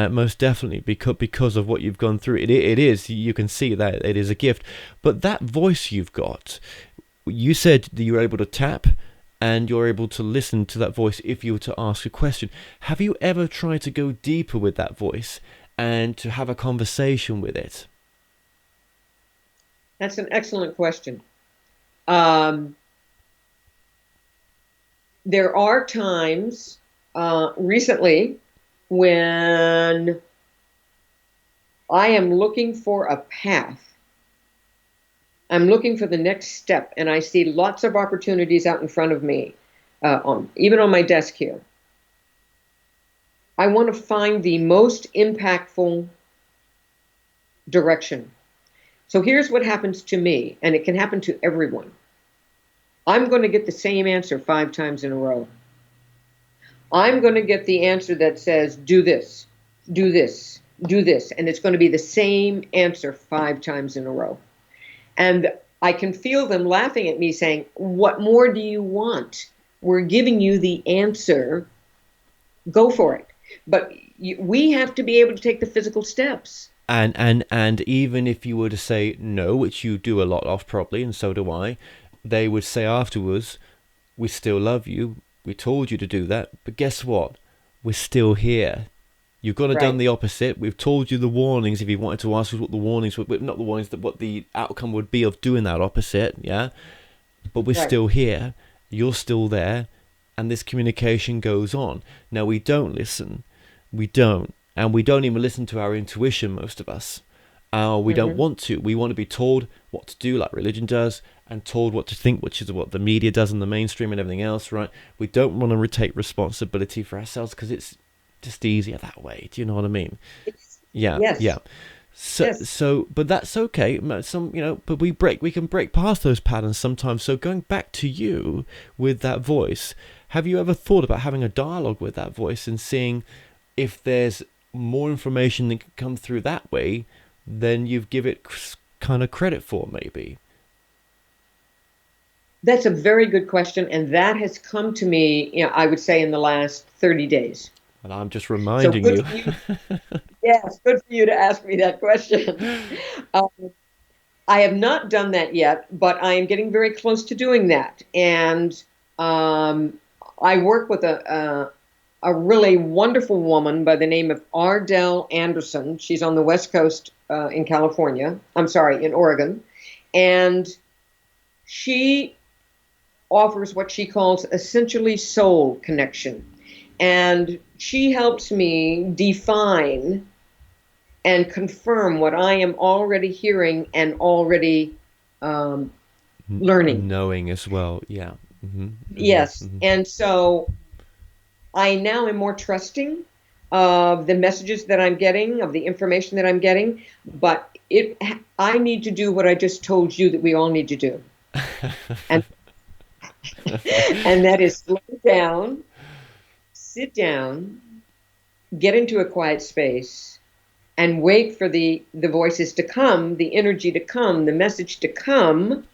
most definitely, because of what you've gone through. It is, you can see that it is a gift. But that voice you've got, you said that you were able to tap, and you're able to listen to that voice if you were to ask a question. Have you ever tried to go deeper with that voice and to have a conversation with it? That's an excellent question. There are times recently when I am looking for a path. I'm looking for the next step, and I see lots of opportunities out in front of me, even on my desk here. I want to find the most impactful direction. So here's what happens to me, and it can happen to everyone. I'm going to get the same answer 5 times in a row. I'm going to get the answer that says, do this, do this, do this, and it's going to be the same answer 5 times in a row. And I can feel them laughing at me saying, what more do you want? We're giving you the answer. Go for it. But we have to be able to take the physical steps. And even if you were to say no, which you do a lot of probably, and so do I, they would say afterwards, we still love you. We told you to do that. But guess what? We're still here. You've got to done the opposite. We've told you the warnings. If you wanted to ask us what the warnings were, not the warnings, what the outcome would be of doing that opposite, but we're still here. You're still there, and this communication goes on. Now, we don't listen. We don't. And we don't even listen to our intuition, most of us. We don't want to. We want to be told what to do, like religion does, and told what to think, which is what the media does in the mainstream and everything else, right? We don't want to take responsibility for ourselves because it's just easier that way. Do you know what I mean? So but that's okay. But we can break past those patterns sometimes. So going back to you with that voice, have you ever thought about having a dialogue with that voice and seeing if there's more information that can come through that way than you've give it kind of credit for, maybe? That's a very good question, and that has come to me, I would say, in the last 30 days. And I'm just reminding you. Yes, good for you to ask me that question. I have not done that yet, but I am getting very close to doing that. And I work with a really wonderful woman by the name of Ardell Anderson. She's on the West Coast in Oregon. And she offers what she calls essentially soul connection. And she helps me define and confirm what I am already hearing and already learning. Knowing as well, yeah. Yes. And so I now am more trusting of the messages that I'm getting, of the information that I'm getting, but I need to do what I just told you that we all need to do. And and that is slow down, sit down, get into a quiet space, and wait for the voices to come, the energy to come, the message to come,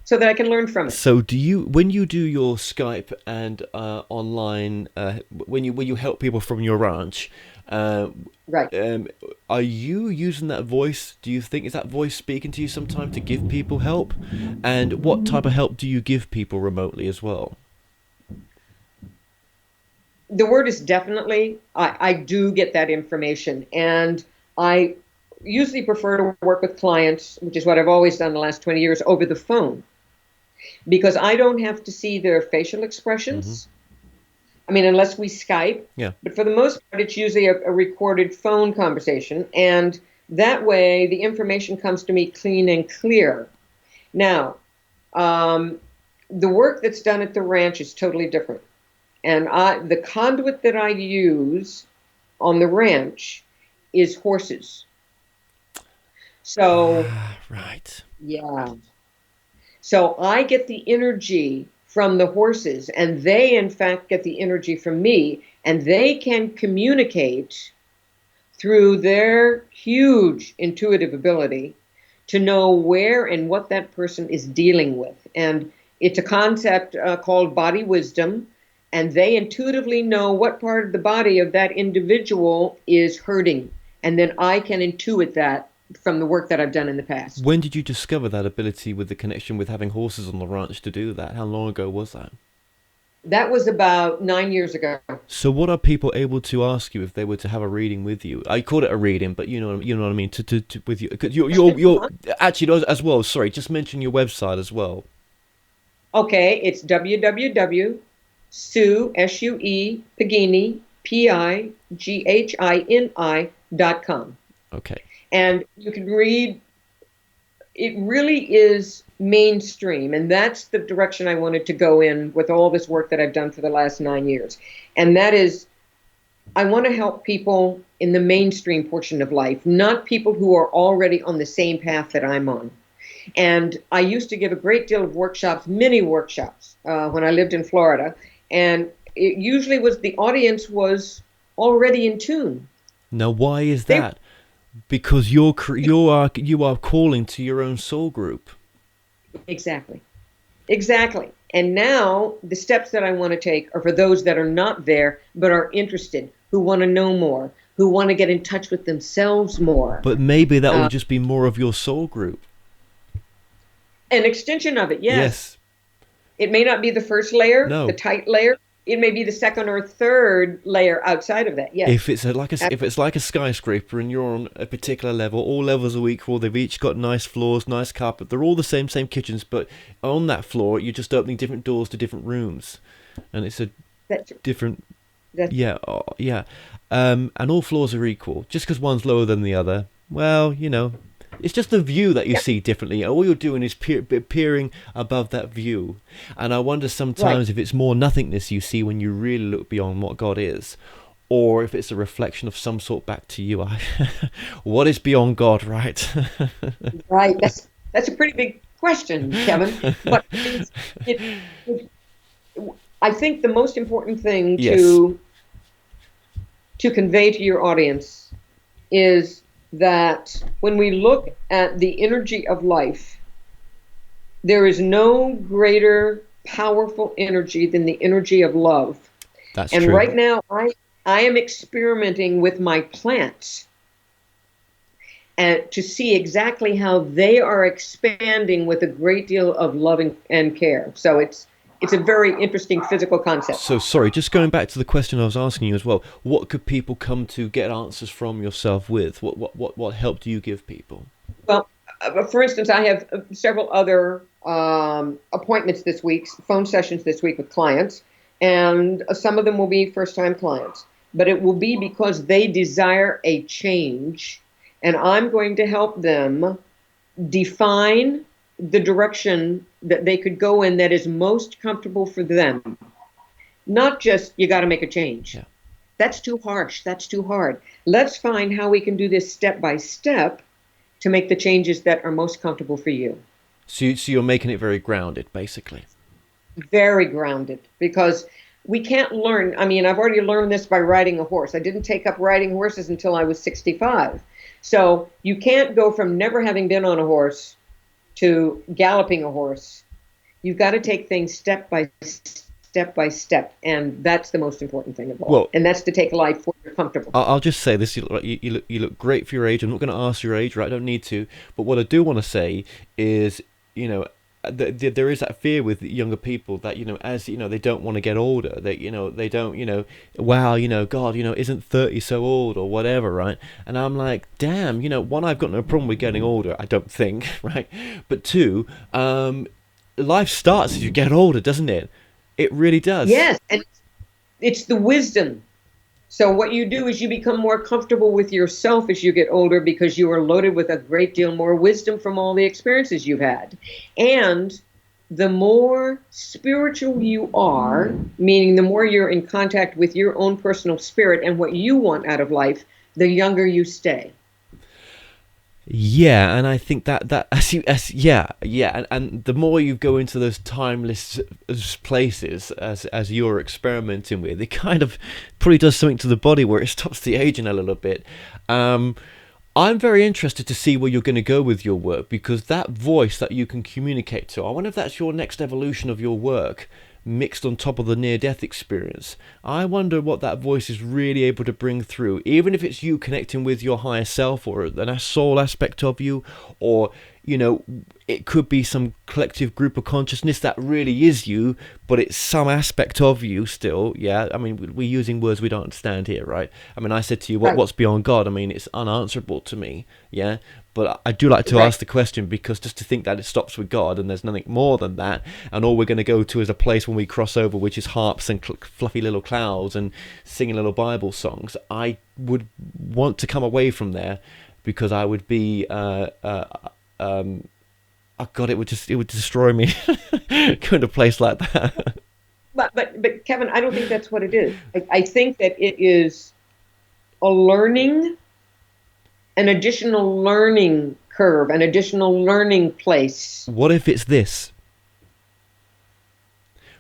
so that I can learn from it. So when you do your Skype and online, when you help people from your ranch, right? Are you using that voice? Do you think, is that voice speaking to you sometimes to give people help? And what type of help do you give people remotely as well? The word is definitely, I do get that information, and I usually prefer to work with clients, which is what I've always done the last 20 years, over the phone, because I don't have to see their facial expressions. I mean, unless we Skype. Yeah. But for the most part, it's usually a recorded phone conversation, and that way the information comes to me clean and clear. Now, the work that's done at the ranch is totally different. And the conduit that I use on the ranch is horses. So, right. Yeah. So I get the energy from the horses, and they, in fact, get the energy from me, and they can communicate through their huge intuitive ability to know where and what that person is dealing with. And it's a concept called body wisdom, and they intuitively know what part of the body of that individual is hurting. And then I can intuit that from the work that I've done in the past. When did you discover that ability with the connection with having horses on the ranch to do that? How long ago was that? That was about 9 years ago. So what are people able to ask you if they were to have a reading with you? I called it a reading, but you know what I mean. To with you, because you're actually as well. Sorry, just mention your website as well. Okay, it's www.Sue Pighini Pighini.com. Okay. And you can read, it really is mainstream, and that's the direction I wanted to go in with all this work that I've done for the last 9 years. And that is, I want to help people in the mainstream portion of life, not people who are already on the same path that I'm on. And I used to give a great deal of workshops, many workshops, when I lived in Florida, and it usually was the audience was already in tune. Now, why is that? Because you are calling to your own soul group. Exactly. And now the steps that I want to take are for those that are not there but are interested, who want to know more, who want to get in touch with themselves more. But maybe that will just be more of your soul group. An extension of it, yes. It may not be the first layer, no. The tight layer. It may be the second or third layer outside of that. Yes. If it's like a skyscraper and you're on a particular level, all levels are equal. They've each got nice floors, nice carpet. They're all the same kitchens, but on that floor you're just opening different doors to different rooms, and it's different. Yeah. And all floors are equal. Just because one's lower than the other, well, it's just the view that you see differently. All you're doing is peering above that view. And I wonder sometimes if it's more nothingness you see when you really look beyond what God is, or if it's a reflection of some sort back to you. What is beyond God, right? Right. That's a pretty big question, Kevin. But I think the most important thing to convey to your audience is that when we look at the energy of life, there is no greater powerful energy than the energy of love. That's true. And right now, I am experimenting with my plants and to see exactly how they are expanding with a great deal of love and care. So it's a very interesting physical concept. So sorry, just going back to the question I was asking you as well. What could people come to get answers from yourself with? What help do you give people? Well, for instance, I have several other appointments this week, phone sessions this week with clients, and some of them will be first-time clients. But it will be because they desire a change, and I'm going to help them define the direction that they could go in that is most comfortable for them. Not just, you got to make a change. Yeah. That's too harsh. That's too hard. Let's find how we can do this step by step to make the changes that are most comfortable for you. So you're making it very grounded, basically. Very grounded, because we can't learn. I mean, I've already learned this by riding a horse. I didn't take up riding horses until I was 65. So you can't go from never having been on a horse to galloping a horse. You've got to take things step by step, and that's the most important thing of all. Well, and that's to take life where you're comfortable. I'll just say this: you look great for your age. I'm not going to ask your age, right? I don't need to. But what I do want to say is, there is that fear with younger people that, as they don't want to get older, they don't, wow, God, isn't 30 so old or whatever, right? And I'm like, damn, one, I've got no problem with getting older, I don't think, right? But two, life starts as you get older, doesn't it? It really does. Yes, and it's the wisdom. So what you do is you become more comfortable with yourself as you get older, because you are loaded with a great deal more wisdom from all the experiences you've had. And the more spiritual you are, meaning the more you're in contact with your own personal spirit and what you want out of life, the younger you stay. Yeah, and I think that and the more you go into those timeless places as you're experimenting with, it kind of probably does something to the body where it stops the aging a little bit. I'm very interested to see where you're going to go with your work, because that voice that you can communicate to, I wonder if that's your next evolution of your work, mixed on top of the near-death experience. I wonder what that voice is really able to bring through, even if it's you connecting with your higher self or a soul aspect of you, or it could be some collective group of consciousness that really is you, but it's some aspect of you still. Yeah, I mean, we're using words we don't understand here, right? I mean, I said to you, what's beyond God? I mean, it's unanswerable to me, yeah? But I do like to ask the question, because just to think that it stops with God and there's nothing more than that, and all we're going to go to is a place when we cross over, which is harps and fluffy little clouds and singing little Bible songs, I would want to come away from there, because I would be, oh God, it would destroy me going to a place like that. But Kevin, I don't think that's what it is. I think that it is a learning, an additional learning curve, an additional learning place. What if it's this?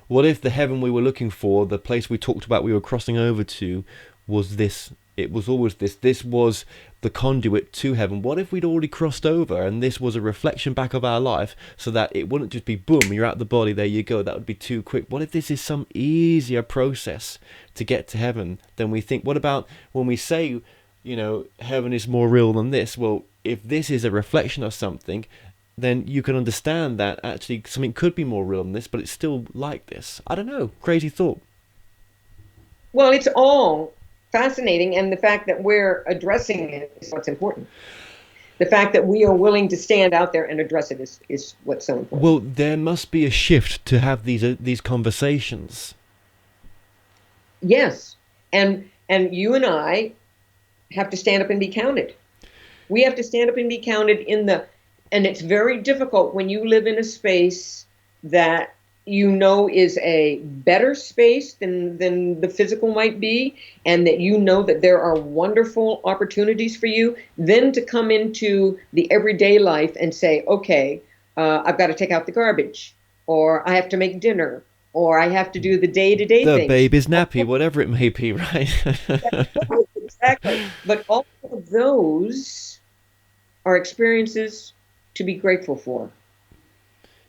What if the heaven we were looking for, the place we talked about we were crossing over to, was this? It was always this. This was the conduit to heaven. What if we'd already crossed over and this was a reflection back of our life, so that it wouldn't just be boom, you're out the body, there you go, that would be too quick. What if this is some easier process to get to heaven than we think? What about when we say, heaven is more real than this? Well, if this is a reflection of something, then you can understand that actually something could be more real than this, but it's still like this. I don't know. Crazy thought. Well, it's all fascinating, and the fact that we're addressing it is what's important. The fact that we are willing to stand out there and address it is what's so important. Well, there must be a shift to have these conversations. Yes, and you and I have to stand up and be counted. We have to stand up and be counted and it's very difficult when you live in a space that is a better space than the physical might be, and that that there are wonderful opportunities for you, then to come into the everyday life and say, okay, I've got to take out the garbage, or I have to make dinner, or I have to do the day-to-day things. The baby's nappy, whatever it may be, right? Exactly. But all of those are experiences to be grateful for.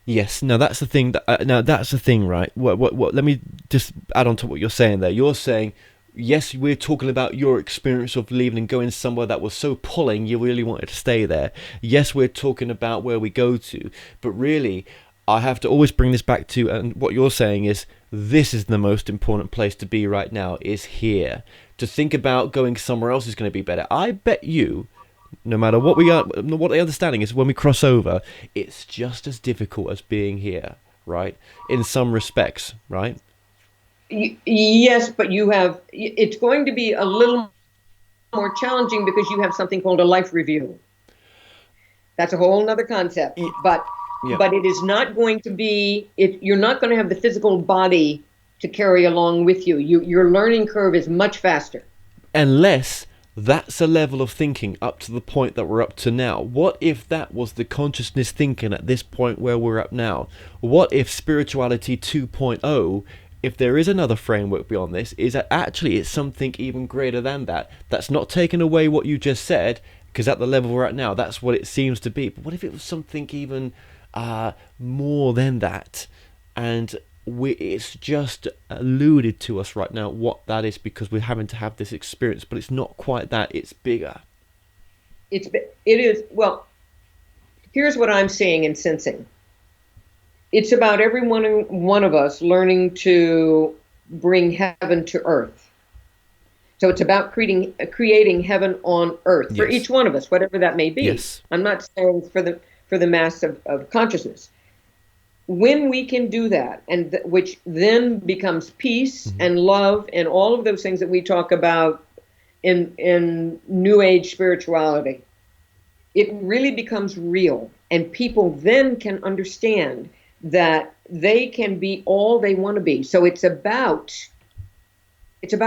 Yes. Now that's the thing. That's the thing, right? What? Let me just add on to what you're saying there. You're saying, yes, we're talking about your experience of leaving and going somewhere that was so pulling you really wanted to stay there. Yes, we're talking about where we go to, but really, I have to always bring this back to, and what you're saying is, this is the most important place to be right now, is here. To think about going somewhere else is going to be better. I bet you No matter what we are, what the understanding is, when we cross over, it's just as difficult as being here, right? In some respects, right? Yes, but it's going to be a little more challenging because you have something called a life review. That's a whole other concept. But it is not going to be, you're not going to have the physical body to carry along with you. Your learning curve is much faster. Unless that's a level of thinking up to the point that we're up to now. What if that was the consciousness thinking at this point where we're up now? What if spirituality 2.0, if there is another framework beyond this, is that actually it's something even greater than that? That's not taking away what you just said, because at the level we're at now, that's what it seems to be. But what if it was something even more than that? And it's just alluded to us right now what that is, because we're having to have this experience, but it's not quite that. It's bigger. It is. Well, here's what I'm seeing and sensing. It's about every one of us learning to bring heaven to earth. So it's about creating heaven on earth for each one of us, whatever that may be. Yes. I'm not saying for the mass of consciousness. When we can do that, and which then becomes peace and love and all of those things that we talk about in New Age spirituality, it really becomes real, and people then can understand that they can be all they want to be. So it's about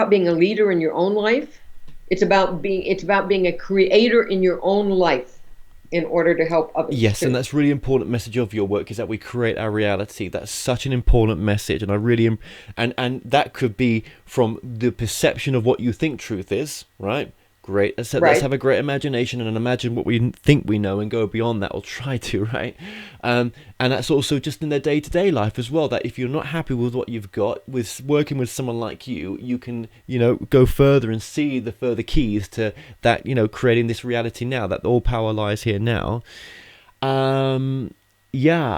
being a leader in your own life. It's about being a creator in your own life, in order to help others. Yes, too. and that's really important message of your work, is that we create our reality. That's such an important message, and I really and that could be from the perception of what you think truth is, right? Great. Let's have a great imagination and imagine what we think we know and go beyond that, or try to, right? And that's also just in their day-to-day life as well, that if you're not happy with what you've got, with working with someone like you can, go further and see the further keys to that, creating this reality now, that all power lies here now. Yes,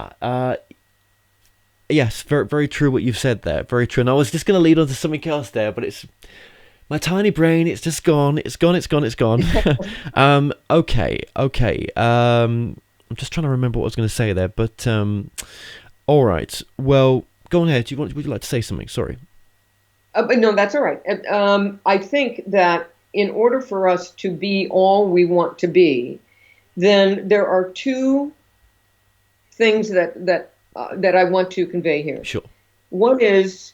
very, very true what you've said there. Very true. And I was just going to lead on to something else there, but it's my tiny brain, it's just gone. It's gone. Okay. I'm just trying to remember what I was going to say there, but all right. Well, go on ahead. Would you like to say something? Sorry. No, that's all right. I think that in order for us to be all we want to be, then there are two things that I want to convey here. Sure. One is,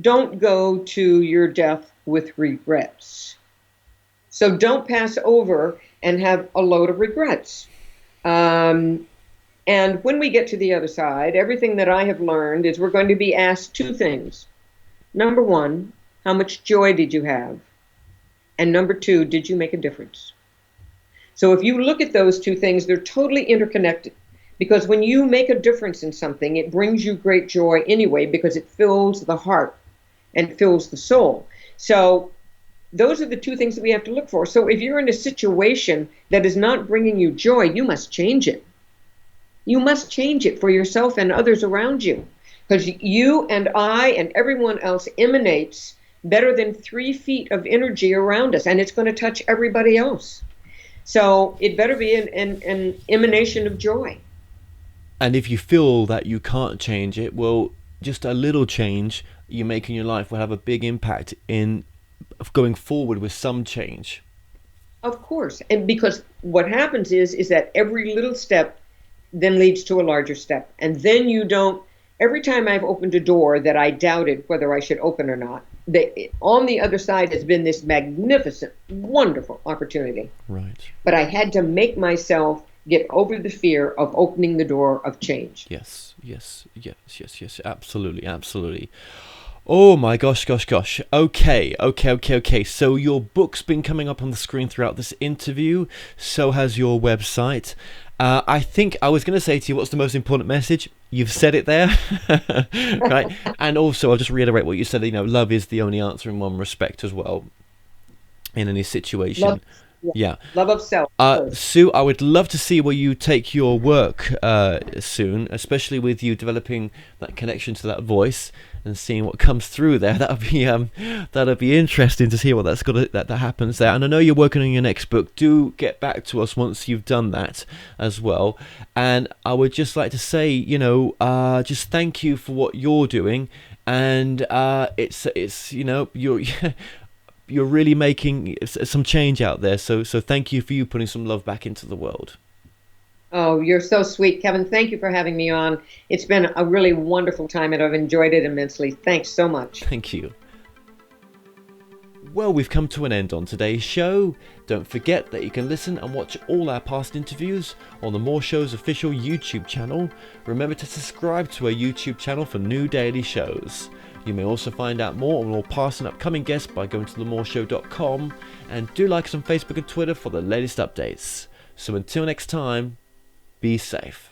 don't go to your death with regrets. So don't pass over and have a load of regrets. And when we get to the other side, everything that I have learned is we're going to be asked two things. Number one, how much joy did you have? And number two, did you make a difference? So if you look at those two things, they're totally interconnected. Because when you make a difference in something, it brings you great joy anyway, because it fills the heart and fills the soul. So those are the two things that we have to look for. So if you're in a situation that is not bringing you joy, you must change it. You must change it for yourself and others around you. Because you and I and everyone else emanates better than 3 feet of energy around us, and it's going to touch everybody else. So it better be an emanation of joy. And if you feel that you can't change it, well, just a little change you make in your life will have a big impact in going forward with some change. Of course. And because what happens is that every little step then leads to a larger step. And then every time I've opened a door that I doubted whether I should open or not, on the other side has been this magnificent, wonderful opportunity. Right. But I had to make myself get over the fear of opening the door of change. Yes. Absolutely. Oh my gosh. Okay. So your book's been coming up on the screen throughout this interview. So has your website. I think I was going to say to you, what's the most important message? You've said it there. Right. And also, I'll just reiterate what you said, love is the only answer in one respect as well, in any situation. Yeah. Love of self. Sue, I would love to see where you take your work soon, especially with you developing that connection to that voice and seeing what comes through there. That'd be interesting to see what that happens there. And I know you're working on your next book. Do get back to us once you've done that as well. And I would just like to say, just thank you for what you're doing. And it's you're really making some change out there. So thank you for you putting some love back into the world. Oh, you're so sweet, Kevin. Thank you for having me on. It's been a really wonderful time, and I've enjoyed it immensely. Thanks so much. Thank you. Well, we've come to an end on today's show. Don't forget that you can listen and watch all our past interviews on the More Show's official YouTube channel. Remember to subscribe to our YouTube channel for new daily shows. You may also find out more on all past and upcoming guests by going to themoreshow.com, and do like us on Facebook and Twitter for the latest updates. So until next time, be safe.